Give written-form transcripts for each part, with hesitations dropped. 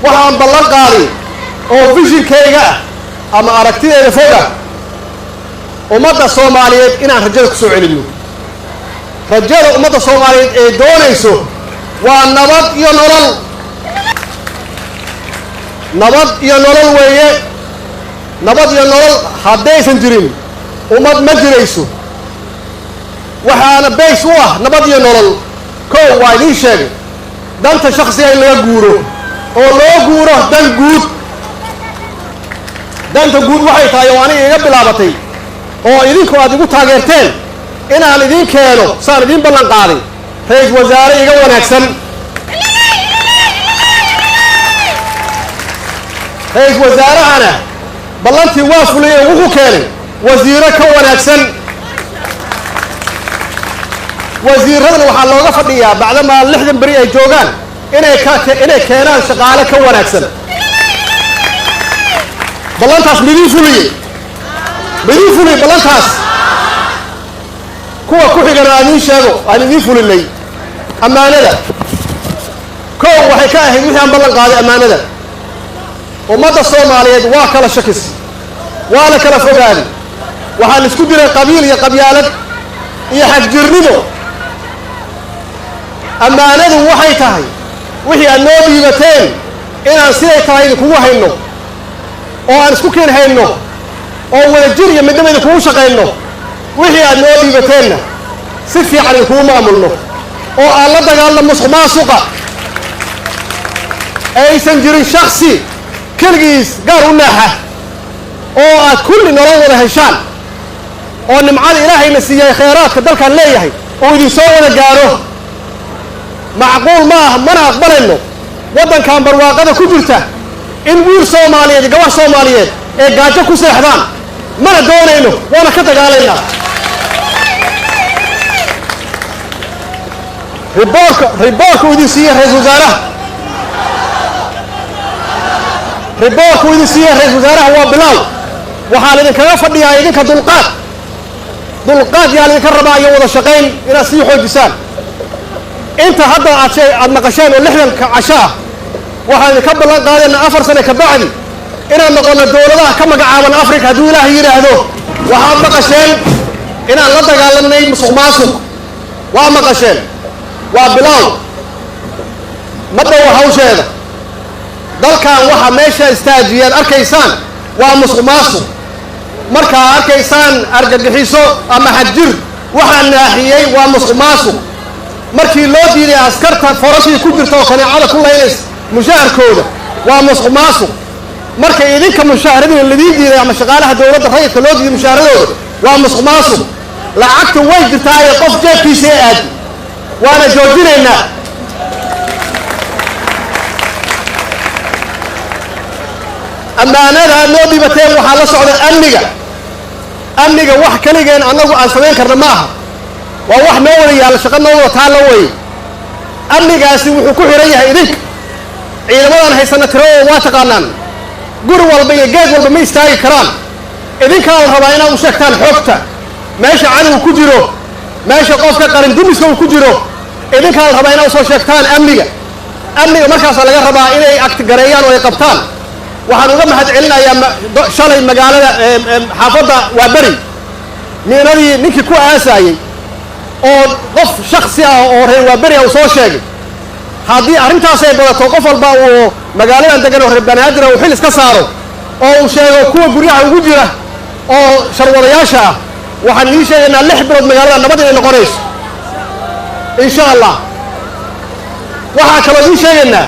waxaan ballan qaaday oo visionkayga ama aragtideeda foga ummadda Soomaaliyeed inaan rajada ku soo celino rajada ummadda Soomaaliyeed ee doonayso waa nabad iyo nolol weeye nabad iyo nolol haddaysan jirin ummad ma jirayso waxaana bays u ah nabad iyo nolol koo waa idiin sheegay danta shakhsiga in laga guuro oo loo guuro danta guud waxay tahay oo aniga iga bilaabatay oo idinku aad igu taageerteen inaan idin keeno saan idin ballan qaaday ra'iisul wasaare iga wanaagsan ra'iisul wasaarahana ballantii waa fuliyay wuxuu keenay wasiiro ka wanaagsan wasiiradana waxaa looga fadhiyaa bacdama 60 bari ay joogaan inay keenaan shaqaale ka wanaagsan ballantaas midii fuliyay ballantaas kuwa ku xigana aan idin fulinay ammaanada koo waxay ka ahayd wixii aan ballan qaaday ammaanada ummadda Soomaaliyeed waa kala shakis waa la kala fogaaday waxaan isku diray qabiil iyo qabyaalad iyo xagjirnimo ammaanadu waxay tahay wixii aan noo dhiibateen inaan siday tahay kugu hayno oo aan isku keen hayno oo wada jir iyo midnimada kugu shaqeyno wixii aad noo dhiibateenna si fiican kugu maamulno oo aan la dagaalno musuqmaasuqa aysan jirin shakhsi kaligiis gaar u naaxa oo aad kulli nolol wada heshaan oo nimcada ilaahayna siiyay khayraadka dalkan leeyahay oo idin soo wada gaaro macquul ma aha mana aqbalayno waddankan barwaaqada ku jirta in wiil Soomaaliyeed gabar Soomaaliyeed ee gaajo ku seexdaan mana doonayno waana ka dagaalaynaa riboorka idin siiyay ra'iisul wasaaraha waa bilaaw waxaa idinkaga fadhiyaa idinka dulqaad yaa idinka rabaa iyo wada shaqayn inaad sii xoojisaan inta hadda aad maqasheen oo 60 casho ah waxaan idinka ballan qaadaynaa 4 sano ka bacdi inaan noqono dowladaha ka magacaaban Afrika hadduu Ilaahay yiraahdo waxaad maqasheen inaan la dagaalanay musuqmaasuq waa maqasheen waa bilaaw ma dhow hawsheeda dalkan waxa meesha istaajiyeen arkaysaan waa musuqmaasuq markaa arkaysaan argagixiso ama xajir waxaan naaxiyay waa musuqmaasuq markii loo diiday askarta farashii ku jirta oo kaneecada ku leeyahay mushaharkooda waa musuqmaasuq markay idinka mushaharadii ladii diiday ama shaqaalaha dawladda rayidka loo diiday mushaharadooda waa musuqmaasuq lacagtu way jirtaa ee qof jeebkiisa aad waana joojinaynaa ammaanada noo dhibateen waxaa la socda amniga wax kaligeen annagu aan samayn karna maaha waa wax noo wada yaala shaqo noo wada taalo way amnigaasi wuxuu ku xiran yahay idinka ciidamadan haysana tiradooda waa taqaanaan guri walba iyo geed walba ma istaagi karaan idinkaa la rabaa inaad u sheegtaan xogta meesha cadowga ku jiro meesha qofka qarin dumiska uu ku jiro idinkaa la rabaa inaad u soo sheegtaan amniga markaasaa laga rabaa inay agtigareeyaan oo ay qabtaan waxaan uga mahad celinayaa shalay magaalada xaafadda waa bari miinadii ninkii ku aasayay oo qof shakhsi ah oo reer waa bari uu soo sheegay haddii arrintaas ay badato qof walba uu magaaladan degan oo reer banaadir uu xil iska saaro oo uu sheego kuwa guryaha ugu jira oo sharwadayaasha ah waxaan idin sheegaynaa 6 bilood magaalada nabad inay noqonayso insha allah waxaa kaloo idin sheegaynaa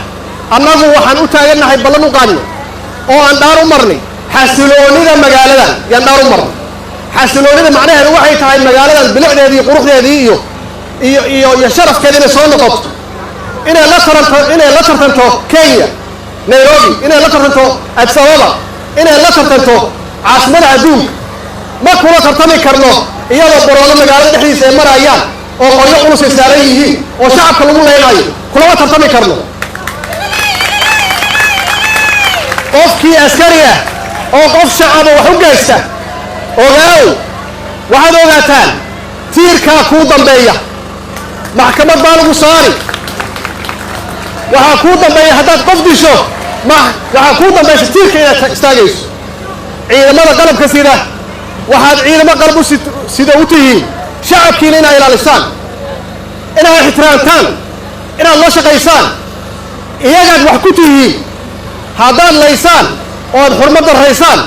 annagu waxaan u taagannahay ballan u qaadno oo aan dhaar u marnay xasiloonida magaaladan yaan dhaar u marnay xasiloonida macnaheedu waxay tahay magaaladan bilicdeedii iyo quruxdeedii iyo sharafkeeda inay soo noqoto inay la tartanto Kenya Nairobi inay la tartanto Addis Ababa inay la tartanto caasimada adduunka ma kula tartami karno iyadoo baroodo magaalada dhexdiisa ay marayaan oo qoryo culus ay saaran yihiin oo shacabka lagu leenayo kulama tartami karno qofkii askari ah oo qof shacab wax u geysta ogaaw waxaad ogaataan tiirkaa kuu dambeeya maxkamad baa lagu saari waxaa kuu dambeeya haddaad qof disho ما وحكون ضمن شتير كذا استاجيس عيد ما قلب كثيرة واحد عيد ما قلبه سيدوته شعب كيننا إلى لسان إنا احترامتان إنا الله شقيسان إياك وحكوته هذا ليسان أو حرمة الرئيسان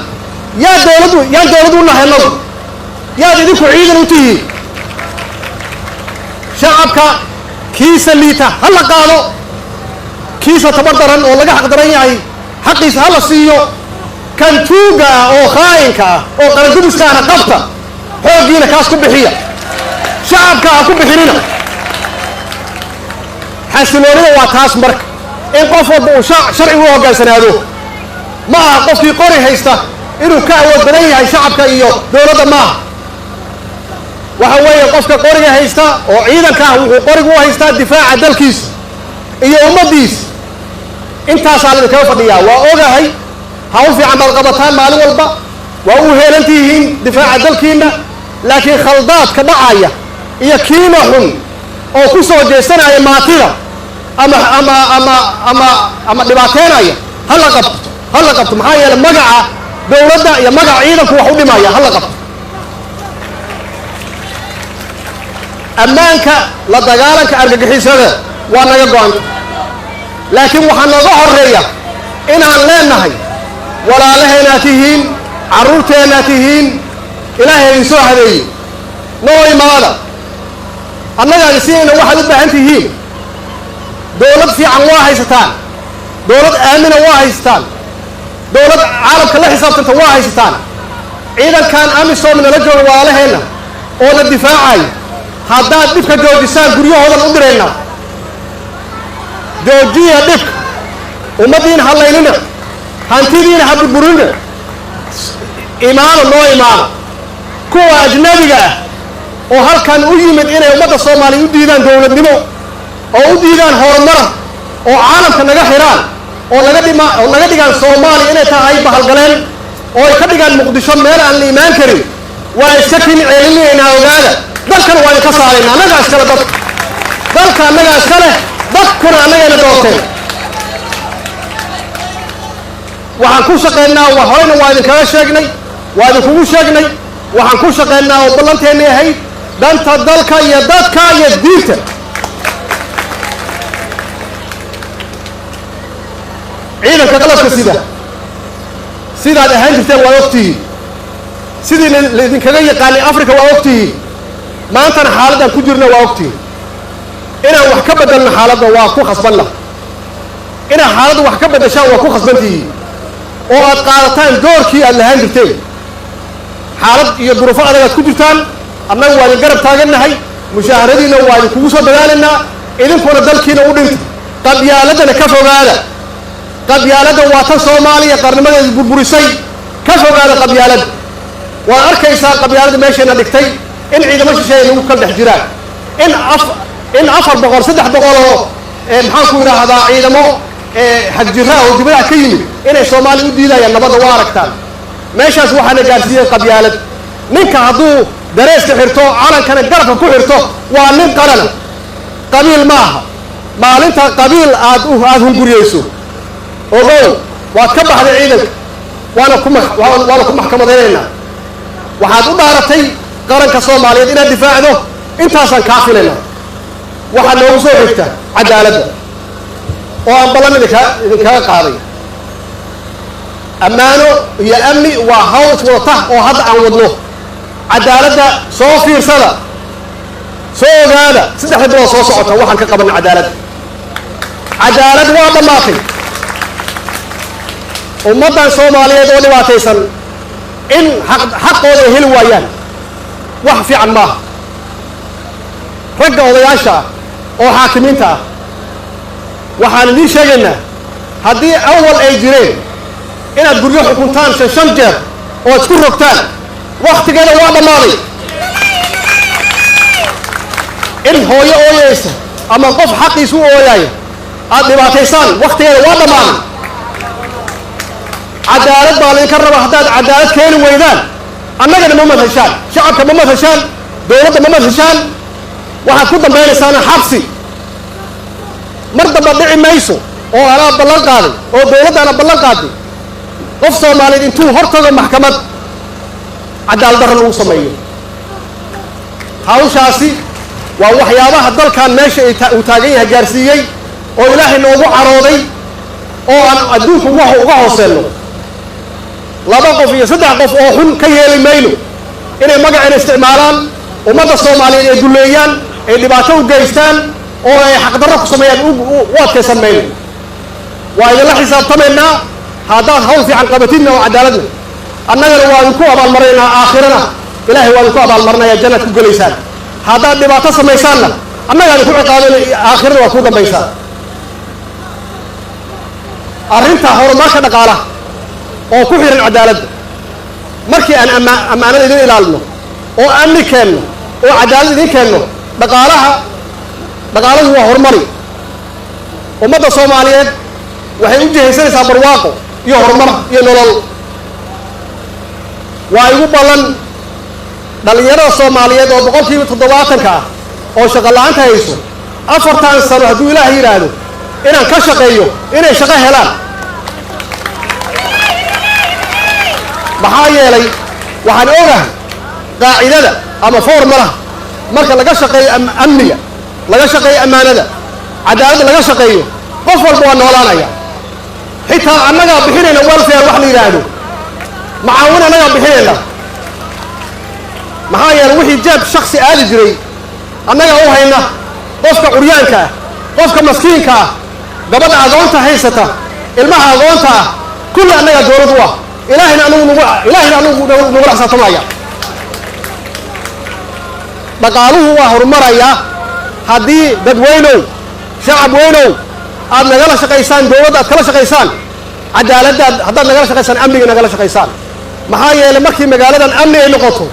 يا دولة الله ينظر يا ذيك عيد نوته شعبك كيس الليتا هلا قالوا كيس تبردرن ولا حق دريعي حقيس هلا سيو كان توجا أو خاينكا أو قردوس كان قبطة حوجينا كاس كبحية شعبك كبحينا حسنوني واتاس مرك إن قفوا شرعي وقال سنادو ما قف في قري هيستا إنه كأول بنيه شعبك إياه دولة ما وهو قفك قري هيستا وعيدا كأول قري هيستا دفاع الدلكيس إياه أمديس انت صار كيف ديا وأوجا هي هاو في عمل قبطان مال والبا وهو هيلنتيهين دفاع الدلكينا لكن خلطات كبعاية هي كيمهم أو كسر جسنا يا ماتيرا أما دبعتنا يا هلا قبط معايا لما جع دولتنا يا مجا عيدك وحودي معايا هلا قبط أمانك لا دجالك أرجع حسابه وأنا يقعد لكن وحنا ظهر ريا إن علنا هي ولا لهنا تهين عروتنا تهين إلهي يسوع هذي نوعي ماذا أنا جالسين واحد بهنتهين دولة في عنواها ستان دولة آمنة واها ستان دولة عالم كله حساب تتواها ستان إذا كان أمي صوم من الرجل وعليهنا أو الدفاعي هذا دفك جوجسان قريو هذا الأمرنا جوجية دفك ومدين هالليلنا هانتيدين حب برونا إيمان الله إيمان كوا أجنبي وهل كان أجمد إنه يوم الصومالي يديدان دولة نمو أو يديدان هرمرة أو عالم كان حيران أو لقد كان الصومالي إنه تاعي بحالقلين أو كان مقدشون ميلا عن الإيمان كريم ويسكن علمي إنه هذا ذلك كان وين كسارين أنا جالس كله بس ذلك أنا جالس كله بس كنا أنا جالس دوتين وحنكون شقينا وهين وين كذا شقني وين كوم شقني وحنكون شقينا وبلنتين هي دانت ذلك يدك يديته عينك كلام كسيدة سيدة هذه هنجتين ووقتي سيدي اللي كذا يقال أفريقيا ووقتي ما أنت حالة كجرنا ووقتي إنا وحكبة لنا حالة واقو خصبنا إنا حالة وحكبة شاء واقو خصبنتي وقالتان دوركي اللي هنجتين حالة يجرفوا على كجرتان أما هو اللي جرب تاجنا هاي مشاهدين هو اللي كوسا بدالنا إذن كنا ذلك نودين طب يا لدنا كفوا هذا قد يالد واتن صوماليا قرنمada burburisay ka fogaada qabyaalad waa arkaysa qabyaalad meeshana dhigtay in ciidamo shisheeye lagu kala dhex jiraan in afar boqol saddex boqol oo maxaan ku yiraahdaa ciidamo xaq jiraa oo dibada ka yimid inay Soomaaliya u diidayaan nabadda waa aragtaan meeshaas waxaana gaarsiiyay qabyaalad ninka haduu dareeska xirto calankana garabka ku xirto waa nin qaran qabiil maaha maalinta qabiil aad hunguriyeyso ogow waad ka baxday ciidanka waana ku maxkamadeynayna waxaad u dhaaratay qaranka Soomaaliyeed inaad difaacdo intaasan ka filayna waxa loogu soo xigta cadaaladda oo aan balan idinka qaaday ammaano iyo amni waa hawl wata oo hadda aan wadno cadaaladda soo fiirsada soo ogaada saddex bilood soo socota waxaan ka qaban cadaalad waa dhamaatay ummadan Soomaaliyeed oo dhibaataysan in xaqooda heli waayaan wax fiican ma ragga odayaasha oo xaakimiinta waxaan idin sheegaynaa haddii awal ay jireen inaad guryo xukuntaan shan jeer oo isku rogtaan waqtigeeda waa dhamaaday in hooyo ooyeysa ama qof xaqiisu ooyaya aad dhibaataysaan waqtigeeda waa dhamaaday عدالة بالين كرر حداد عدالة كين ويدان أنا قد ما مثلشان شعبك ما مثلشان دولة ما مثلشان وحكون بين سنة حبسي مرضى بدعي ميسو oo ana ballan qaaday oo dawladda ana ballan qaaday qof Soomaaliyeed intuu hortago maxkamad cadaalad darro lagu sameeyo hawshaasi waa waxyaabaha dalkan meesha uu taagan yahay gaarsiiyay oo Ilaahay noogu carooday oo aan adduunku wax uga hooseeno laba qof iyo saddex qof oo xun ka yeelay mayno inay magaceena isticmaalaan ummadda Soomaaliyeed ay duleeyaan ay dhibaato u geystaan oo ay xaq darro ku sameeyaan u adkaysan mayno waa idinla xisaabtamaynaa haddaad hawl fiican qabatidna oo cadaaladna annagana waa idinku abaalmaraynaa aakhirana ilaahay waa idinku abaalmarinayaa jannaad ku gelaysaan haddaad dhibaato samaysaanna annagaa idinku ciqaabin aakhirana waa ku dambaysaa arrinta horumarka dhaqaalaha oo ku xiran cadaaladda markii aan ammaanada idin ilaalino oo amni keenno oo cadaalad idin keenno dhaqaalahu waa horumari ummadda Soomaaliyeed waxay u jihaysanaysaa barwaaqo iyo horumar iyo nolol waa igu ballan dhalinyarada Soomaaliyeed oo 70% ah oo shaqo la'aanta hayso 4 sano hadduu Ilaahay yiraahdo inaan ka shaqeeyo inay shaqo helaan maxaa yeelay waxaan ogahay qaacidada ama formula marka laga shaqeeyo amniga laga shaqeeyo ammaanada cadaaladda laga shaqeeyo qof walba waa noolaanaya xitaa annaga bixinayna welfare wax la yiraahdo macaawin annaga bixinayna maxaa yeelay wixii jeeb shakhsi aadi jiray annaga u hayna qofka curyaanka ah qofka maskiinka ah gabadha agoonta haysata ilmaha agoonta ah kulli annaga dawlad u ah ilaahina anugu nagu raxsatamaya dhaqaaluhu waa horumaraya haddii dadweynow shacab weynow aad nagala shaqaysaan dawladda aad kala shaqaysaan cadaaladda haddaad nagala shaqaysaan amniga nagala shaqaysaan maxaa yeelay markii magaaladan amni ay noqoto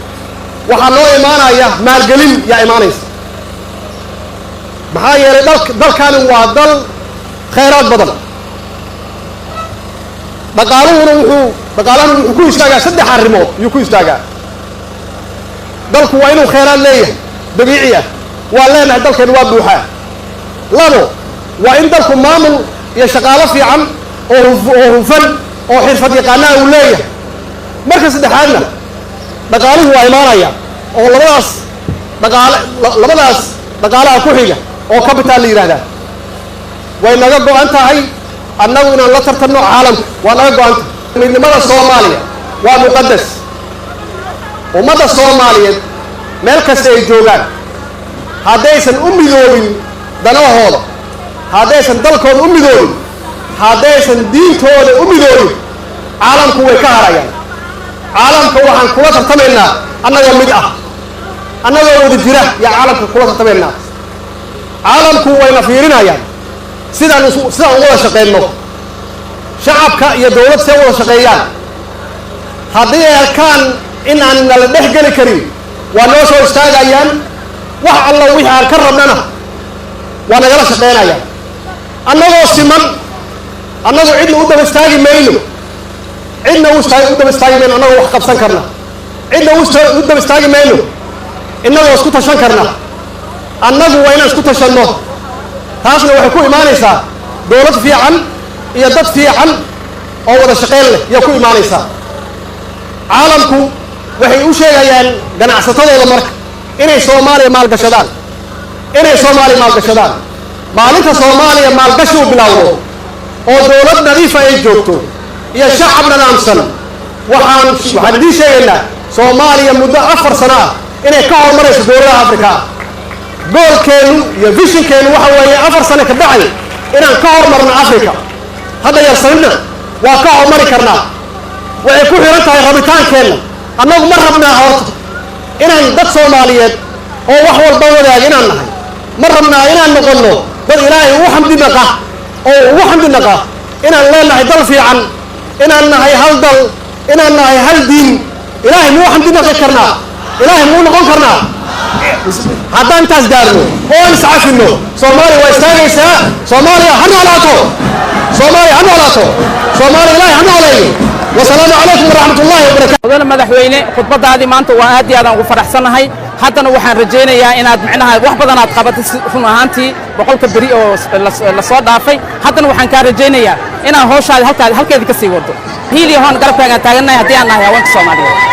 waxaa loo imaanaya maalgelin yaa imaanaysa maxaa yeelay dalkani waa dal khayraad badan dhaqaaluhuna wuxuu ku istaagaa 3 arrimood ayuu ku istaagaa dalku waa inuu khayraad leeyahay dabiici ah waa leenahay dalkeenu waa buuxaa labo waa in dalku maamul iyo shaqaalo fiican oo hufan oo xirfad yaqaanaa uu leeyahay marka saddexaadna dhaqaaluhu waa imaanaya oo labadaas dhaqaalaha ku xiga oo capital la yiraahdaa way naga go'an tahay annagu inaan la tartanno caalamka waa naga go'an tahay midnimada Soomaaliya waa muqaddas ummadda Soomaaliyeed meel kasta ay joogaan haddaysan u midoobin danahooda haddaysan dalkooda u midoobin haddaysan diintooda u midoobin caalamku way ka harayaan caalamka waxaan kula tartamaynaa annagoo mid ah annagoo wada jira yaa caalamka kula tartamaynaa caalamku wayna fiirinayaan sidaan u wada shaqeyno shacabka iyo dawlad see wada shaqeeyaan haddii ay arkaan in aan nala dhex geli karin waa noo soo istaagayaan wax alla wixii aan ka rabnana waa nagala shaqeynayaan annagoo siman annagu cidna u daba istaagi mayno cidna u daba istaagi mayno annagoo wax qabsan karna cidna u daba istaagi mayno innagoo isku tashan karna annagu waa inaan isku tashanno taasna waxay ku imaanaysaa dawlad fiican iyo dad fiican oo wada shaqeyn leh yaa ku imaanaysaa caalamku waxay u sheegayaan ganacsatadooda marka inay Soomaaliya maalgashadaan maalinta Soomaaliya maalgashi u bilowdo oo dawlad nadiif ay joogto iyo shacab nidaamsan waxaan idin sheegaynaa Soomaaliya muddo 4 sano ah inay ka horumarayso dawladaha Afrika goolkeenu iyo visionkeenu waxa weeye 4 sano ka bacay inaan ka horumarno Afrika hadda yarsanna waa ka horumari karnaa waxay ku xiran tahay rabitaankeenna annagu ma rabnaa horta inaan dad Soomaaliyeed oo wax walba wadaag inaan nahay ma rabnaa inaan noqono dad Ilaahay u xamdi naqa inaan leenahay dal fiican inaan nahay hal dal inaan nahay hal diin Ilaahay muu xamdi naqi karnaa Ilaahay muu noqon karnaa haddaan taas gaarno oo aan iscafino Soomaaliya waa istaagaysaa Soomaaliya ha noolaato Soomaaliya Ilaahay ha nooleeyo والسلام عليكم ورحمة الله وبركاته. أنا مدحويني خطبة هذه ما أنت وأدي هذا وفرح سنة هاي حتى نوحن رجينا يا إن معناها واحد بدنا تقبض فما هانتي boqolka beri oo la soo dhaafay haddana waxaan kaa rajaynayaa inaan hawshaada halkeeda ka sii wado hiil iyo hoon garabkaagaan taagannahay haddii aan nahay haweenka Soomaaliyeed